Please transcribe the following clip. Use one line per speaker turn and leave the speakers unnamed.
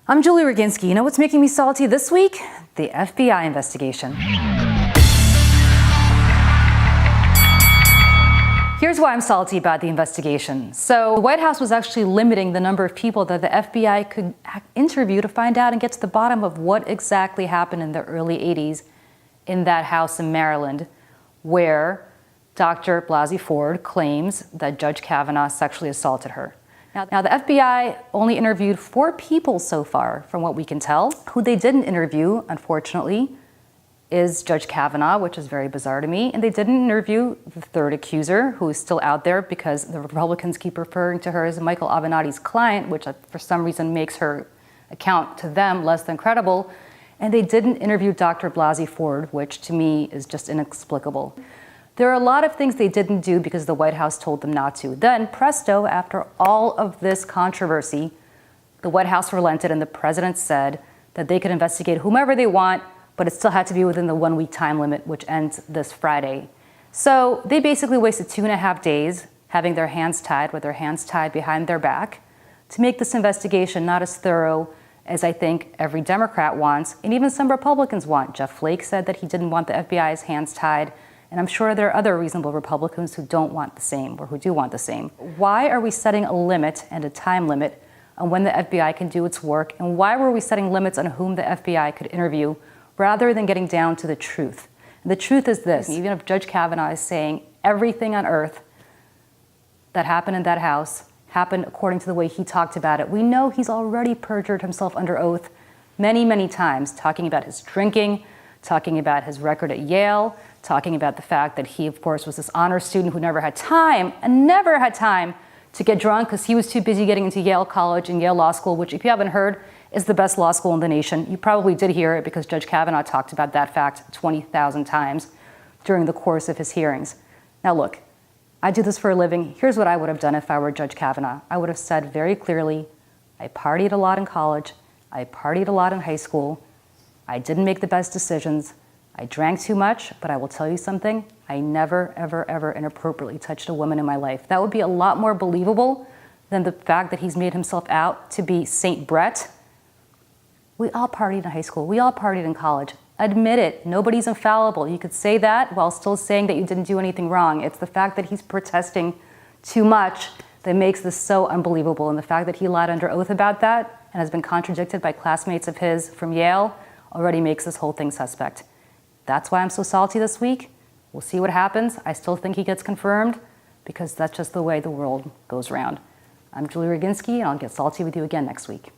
I'm Julie Roginsky. You know what's making me salty this week? The FBI investigation. Here's why I'm salty about the investigation. So the White House was actually limiting the number of people that the FBI could interview to find out and get to the bottom of what exactly happened in the early 80s in that house in Maryland, where Dr. Blasey Ford claims that Judge Kavanaugh sexually assaulted her. Now, the FBI only interviewed 4 people so far, from what we can tell. Who they didn't interview, unfortunately, is Judge Kavanaugh, which is very bizarre to me. And they didn't interview the third accuser, who is still out there because the Republicans keep referring to her as Michael Avenatti's client, which for some reason makes her account to them less than credible. And they didn't interview Dr. Blasey Ford, which to me is just inexplicable. There are a lot of things they didn't do because the White House told them not to. Then, presto, after all of this controversy, the White House relented and the president said that they could investigate whomever they want, but it still had to be within the 1-week time limit, which ends this Friday. So they basically wasted 2.5 days having their hands tied with their hands tied behind their back to make this investigation not as thorough as I think every Democrat wants, and even some Republicans want. Jeff Flake said that he didn't want the FBI's hands tied. And I'm sure there are other reasonable Republicans who don't want the same, or who do want the same. Why are we setting a limit and a time limit on when the FBI can do its work? And why were we setting limits on whom the FBI could interview rather than getting down to the truth? And the truth is this: even if Judge Kavanaugh is saying everything on earth that happened in that house happened according to the way he talked about it, we know he's already perjured himself under oath many, many times, talking about his drinking, talking about his record at Yale, talking about the fact that he, of course, was this honor student who never had time to get drunk because he was too busy getting into Yale College and Yale Law School, which, if you haven't heard, is the best law school in the nation. You probably did hear it because Judge Kavanaugh talked about that fact 20,000 times during the course of his hearings. Now, look, I do this for a living. Here's what I would have done if I were Judge Kavanaugh. I would have said very clearly, I partied a lot in college, I partied a lot in high school, I didn't make the best decisions, I drank too much, but I will tell you something, I never, ever, ever inappropriately touched a woman in my life. That would be a lot more believable than the fact that he's made himself out to be Saint Brett. We all partied in high school. We all partied in college. Admit it. Nobody's infallible. You could say that while still saying that you didn't do anything wrong. It's the fact that he's protesting too much that makes this so unbelievable. And the fact that he lied under oath about that and has been contradicted by classmates of his from Yale already makes this whole thing suspect. That's why I'm so salty this week. We'll see what happens. I still think he gets confirmed because that's just the way the world goes around. I'm Julie Roginsky, and I'll get salty with you again next week.